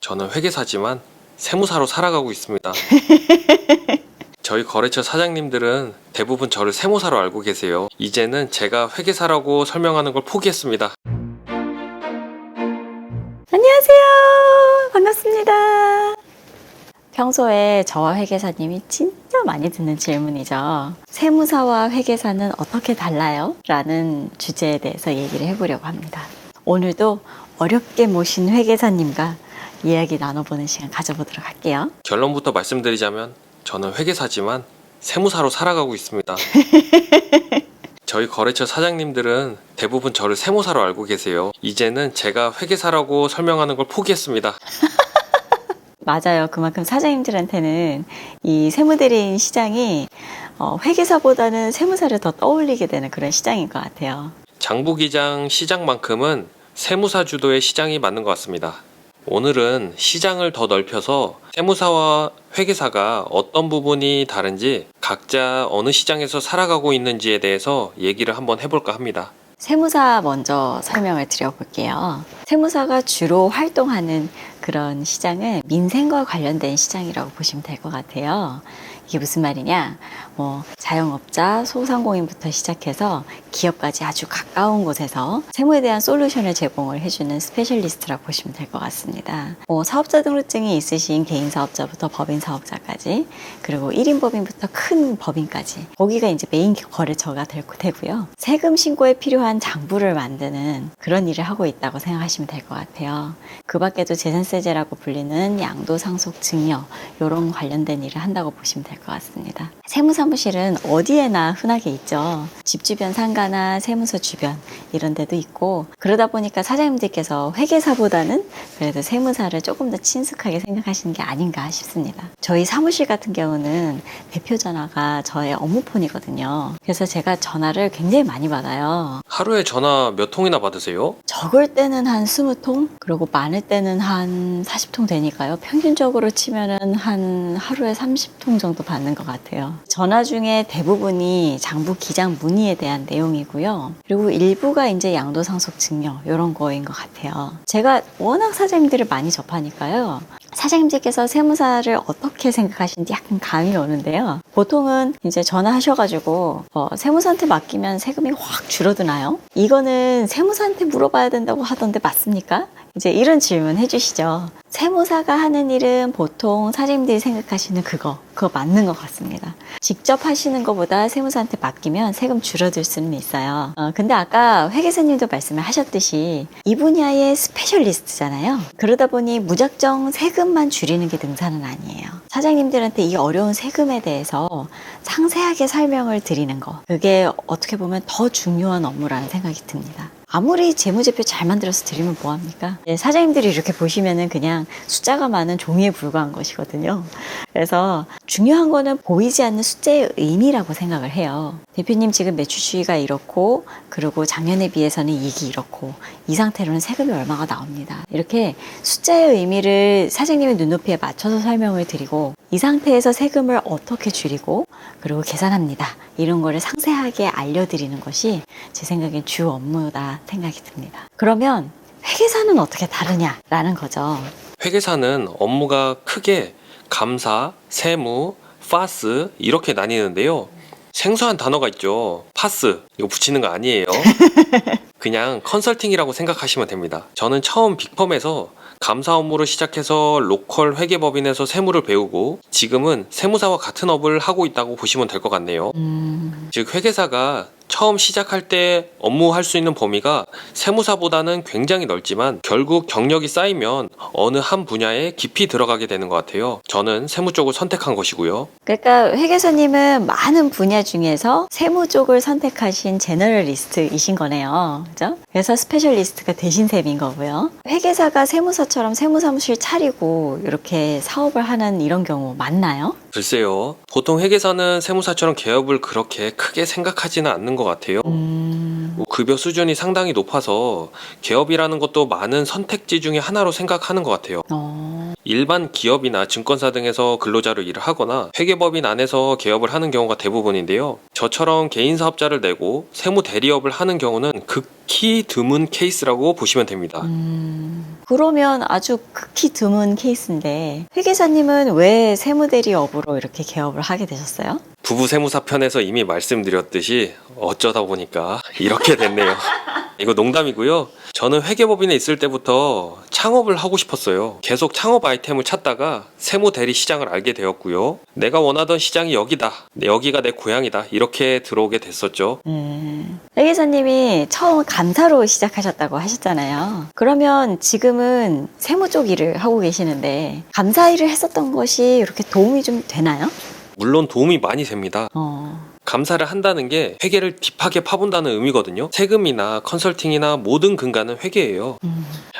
저는 회계사지만 세무사로 살아가고 있습니다. 저희 거래처 사장님들은 대부분 저를 세무사로 알고 계세요. 이제는 제가 회계사라고 설명하는 걸 포기했습니다. 안녕하세요. 반갑습니다. 평소에 저와 회계사님이 진짜 많이 듣는 질문이죠. 세무사와 회계사는 어떻게 달라요? 라는 주제에 대해서 얘기를 해보려고 합니다. 오늘도 어렵게 모신 회계사님과 이야기 나눠보는 시간 가져보도록 할게요. 결론부터 말씀드리자면 저는 회계사지만 세무사로 살아가고 있습니다. 저희 거래처 사장님들은 대부분 저를 세무사로 알고 계세요. 이제는 제가 회계사라고 설명하는 걸 포기했습니다. 맞아요. 그만큼 사장님들한테는 이 세무대리인 시장이 회계사보다는 세무사를 더 떠올리게 되는 그런 시장인 것 같아요. 장부기장 시장만큼은 세무사 주도의 시장이 맞는 것 같습니다. 오늘은 시장을 더 넓혀서 세무사와 회계사가 어떤 부분이 다른지 각자 어느 시장에서 살아가고 있는지에 대해서 얘기를 한번 해볼까 합니다. 세무사 먼저 설명을 드려볼게요. 세무사가 주로 활동하는 그런 시장은 민생과 관련된 시장이라고 보시면 될 것 같아요. 이게 무슨 말이냐? 자영업자, 소상공인부터 시작해서 기업까지 아주 가까운 곳에서 세무에 대한 솔루션을 제공을 해주는 스페셜리스트라고 보시면 될 것 같습니다. 사업자 등록증이 있으신 개인 사업자부터 법인 사업자까지, 그리고 1인 법인부터 큰 법인까지, 거기가 이제 메인 거래처가 되고요. 세금 신고에 필요한 장부를 만드는 그런 일을 하고 있다고 생각하시면 될 것 같아요. 그 밖에도 재산세제라고 불리는 양도상속 증여, 이런 관련된 일을 한다고 보시면 될 것 같습니다. 세무사무실은 어디에나 흔하게 있죠. 집 주변 상가나 세무서 주변 이런 데도 있고, 그러다 보니까 사장님들께서 회계사보다는 그래도 세무사를 조금 더 친숙하게 생각하시는 게 아닌가 싶습니다. 저희 사무실 같은 경우는 대표 전화가 저의 업무폰이거든요. 그래서 제가 전화를 굉장히 많이 받아요. 하루에 전화 몇 통이나 받으세요? 적을 때는 한 20통, 그리고 많을 때는 한 40통 되니까요. 평균적으로 치면은 한 하루에 30통 정도 받는 것 같아요. 전화 중에 대부분이 장부 기장 문의에 대한 내용이고요. 그리고 일부가 이제 양도상속 증여 이런 거인 것 같아요. 제가 워낙 사장님들을 많이 접하니까요. 사장님들께서 세무사를 어떻게 생각하시는지 약간 감이 오는데요. 보통은 이제 전화하셔가지고 세무사한테 맡기면 세금이 확 줄어드나요? 이거는 세무사한테 물어봐야 된다고 하던데 맞습니까? 이제 이런 질문 해주시죠. 세무사가 하는 일은 보통 사장님들이 생각하시는 그거 맞는 것 같습니다. 직접 하시는 것보다 세무사한테 맡기면 세금 줄어들 수는 있어요. 근데 아까 회계사님도 말씀을 하셨듯이 이 분야의 스페셜리스트잖아요. 그러다 보니 무작정 세금만 줄이는 게 능사는 아니에요. 사장님들한테 이 어려운 세금에 대해서 상세하게 설명을 드리는 거, 그게 어떻게 보면 더 중요한 업무라는 생각이 듭니다. 아무리 재무제표 잘 만들어서 드리면 뭐합니까? 사장님들이 이렇게 보시면은 그냥 숫자가 많은 종이에 불과한 것이거든요. 그래서 중요한 거는 보이지 않는 숫자의 의미라고 생각을 해요. 대표님 지금 매출 추이가 이렇고, 그리고 작년에 비해서는 이익이 이렇고, 이 상태로는 세금이 얼마가 나옵니다. 이렇게 숫자의 의미를 사장님의 눈높이에 맞춰서 설명을 드리고, 이 상태에서 세금을 어떻게 줄이고, 그리고 계산합니다. 이런 거를 상세하게 알려드리는 것이 제 생각엔 주 업무다 생각이 듭니다. 그러면 회계사는 어떻게 다르냐라는 거죠. 회계사는 업무가 크게 감사, 세무, 파스 이렇게 나뉘는데요. 생소한 단어가 있죠. 파스 이거 붙이는 거 아니에요. 그냥 컨설팅이라고 생각하시면 됩니다. 저는 처음 빅펌에서 감사 업무를 시작해서 로컬 회계법인에서 세무를 배우고 지금은 세무사와 같은 업을 하고 있다고 보시면 될 것 같네요. 즉 회계사가 처음 시작할 때 업무할 수 있는 범위가 세무사보다는 굉장히 넓지만 결국 경력이 쌓이면 어느 한 분야에 깊이 들어가게 되는 것 같아요. 저는 세무 쪽을 선택한 것이고요. 그러니까 회계사님은 많은 분야 중에서 세무 쪽을 선택하신 제너럴리스트이신 거네요. 그죠? 그래서 스페셜리스트가 되신 셈인 거고요. 회계사가 세무사처럼 세무사무실 차리고 이렇게 사업을 하는 이런 경우 맞나요? 글쎄요. 보통 회계사는 세무사처럼 개업을 그렇게 크게 생각하지는 않는 것 같아요. 급여 수준이 상당히 높아서 개업이라는 것도 많은 선택지 중에 하나로 생각하는 것 같아요. 일반 기업이나 증권사 등에서 근로자로 일을 하거나 회계법인 안에서 개업을 하는 경우가 대부분인데요. 저처럼 개인 사업자를 내고 세무 대리업을 하는 경우는 극히 드문 케이스라고 보시면 됩니다. 그러면 아주 극히 드문 케이스인데 회계사님은 왜 세무대리업으로 이렇게 개업을 하게 되셨어요? 부부 세무사 편에서 이미 말씀드렸듯이 어쩌다 보니까 이렇게 됐네요. 이거 농담이고요. 저는 회계법인에 있을 때부터 창업을 하고 싶었어요. 계속 창업 아이템을 찾다가 세무 대리 시장을 알게 되었고요. 내가 원하던 시장이 여기다. 여기가 내 고향이다. 이렇게 들어오게 됐었죠. 회계사님이 처음 감사로 시작하셨다고 하셨잖아요. 그러면 지금은 세무 쪽 일을 하고 계시는데 감사 일을 했었던 것이 이렇게 도움이 좀 되나요? 물론 도움이 많이 됩니다. 감사를 한다는 게 회계를 딥하게 파본다는 의미거든요. 세금이나 컨설팅이나 모든 근간은 회계예요.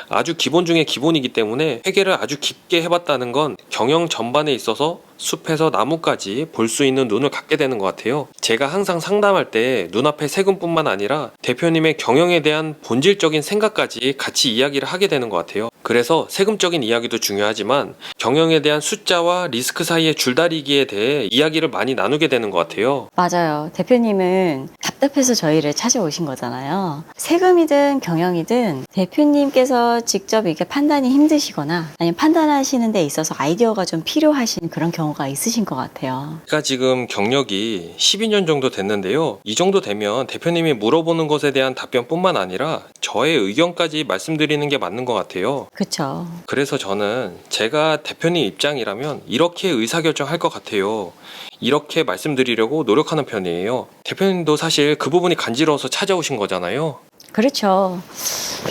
아주 기본 중에 기본이기 때문에 회계를 아주 깊게 해봤다는 건 경영 전반에 있어서 숲에서 나무까지 볼 수 있는 눈을 갖게 되는 것 같아요. 제가 항상 상담할 때 눈앞의 세금뿐만 아니라 대표님의 경영에 대한 본질적인 생각까지 같이 이야기를 하게 되는 것 같아요. 그래서 세금적인 이야기도 중요하지만 경영에 대한 숫자와 리스크 사이의 줄다리기에 대해 이야기를 많이 나누게 되는 것 같아요. 맞아요. 대표님은 답답해서 저희를 찾아오신 거잖아요. 세금이든 경영이든 대표님께서 직접 이게 판단이 힘드시거나 아니면 판단하시는 데 있어서 아이디어가 좀 필요하신 그런 경우가 있으신 것 같아요. 제가 지금 경력이 12년 정도 됐는데요. 이 정도 되면 대표님이 물어보는 것에 대한 답변뿐만 아니라 저의 의견까지 말씀드리는 게 맞는 것 같아요. 그렇죠. 그래서 저는 제가 대표님 입장이라면 이렇게 의사결정할 것 같아요. 이렇게 말씀드리려고 노력하는 편이에요. 대표님도 사실 그 부분이 간지러워서 찾아오신 거잖아요. 그렇죠.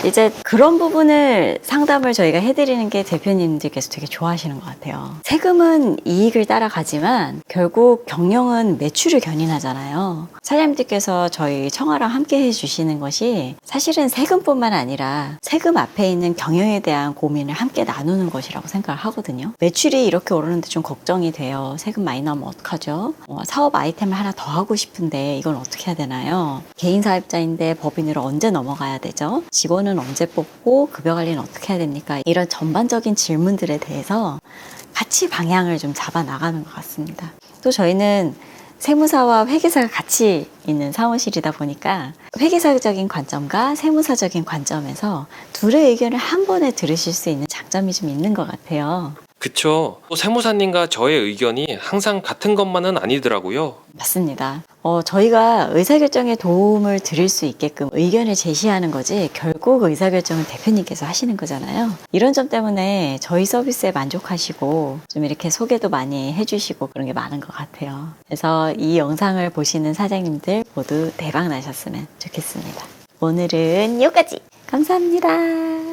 이제 그런 부분을 상담을 저희가 해드리는 게 대표님들께서 되게 좋아하시는 것 같아요. 세금은 이익을 따라가지만 결국 경영은 매출을 견인하잖아요. 사장님들께서 저희 청아랑 함께 해주시는 것이 사실은 세금뿐만 아니라 세금 앞에 있는 경영에 대한 고민을 함께 나누는 것이라고 생각을 하거든요. 매출이 이렇게 오르는데 좀 걱정이 돼요. 세금 많이 나오면 어떡하죠? 사업 아이템을 하나 더 하고 싶은데 이건 어떻게 해야 되나요? 개인 사업자인데 법인으로 언제 넘어가야 되죠? 직원은 언제 뽑고 급여 관리는 어떻게 해야 됩니까? 이런 전반적인 질문들에 대해서 같이 방향을 좀 잡아 나가는 것 같습니다. 또 저희는 세무사와 회계사가 같이 있는 사무실이다 보니까 회계사적인 관점과 세무사적인 관점에서 둘의 의견을 한 번에 들으실 수 있는 장점이 좀 있는 것 같아요. 그쵸. 또 세무사님과 저의 의견이 항상 같은 것만은 아니더라고요. 맞습니다. 저희가 의사결정에 도움을 드릴 수 있게끔 의견을 제시하는 거지 결국 의사결정은 대표님께서 하시는 거잖아요. 이런 점 때문에 저희 서비스에 만족하시고 좀 이렇게 소개도 많이 해주시고 그런 게 많은 것 같아요. 그래서 이 영상을 보시는 사장님들 모두 대박 나셨으면 좋겠습니다. 오늘은 여기까지. 감사합니다.